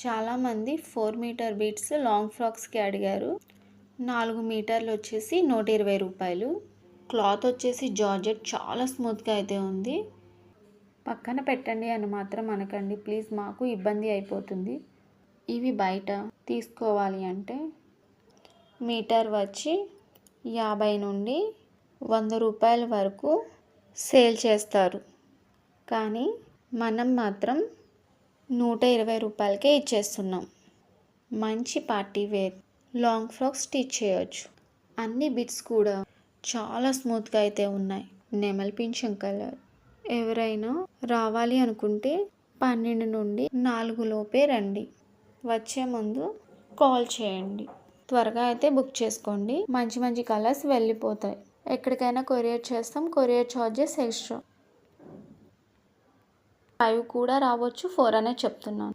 చాలామంది 4 metre beats long ఫ్రాక్స్కి అడిగారు. 4 మీటర్లు వచ్చేసి 120 రూపాయలు. క్లాత్ వచ్చేసి జార్జెట్, చాలా స్మూత్గా అయితే ఉంది. పక్కన పెట్టండి అని మాత్రం అనకండి ప్లీజ్, మాకు ఇబ్బంది అయిపోతుంది. ఇవి బయట తీసుకోవాలి అంటే మీటర్ వచ్చి 50 నుండి 100 రూపాయల వరకు సేల్ చేస్తారు. కానీ మనం మాత్రం 120 రూపాయలకే ఇచ్చేస్తున్నాం. మంచి party wear long frock stitch చేయొచ్చు. అన్ని బిట్స్ కూడా చాలా స్మూత్గా అయితే ఉన్నాయి. నెమల్ పింఛం కలర్. ఎవరైనా రావాలి అనుకుంటే 12 నుండి 4 లోపే రండి. వచ్చే ముందు కాల్ చేయండి. త్వరగా అయితే బుక్ చేసుకోండి. మంచి మంచి కలర్స్ వెళ్ళిపోతాయి. ఎక్కడికైనా కొరియర్ చేస్తాం. Courier charges extra. 5 కూడా రావచ్చు, 4 అనే చెప్తున్నాను.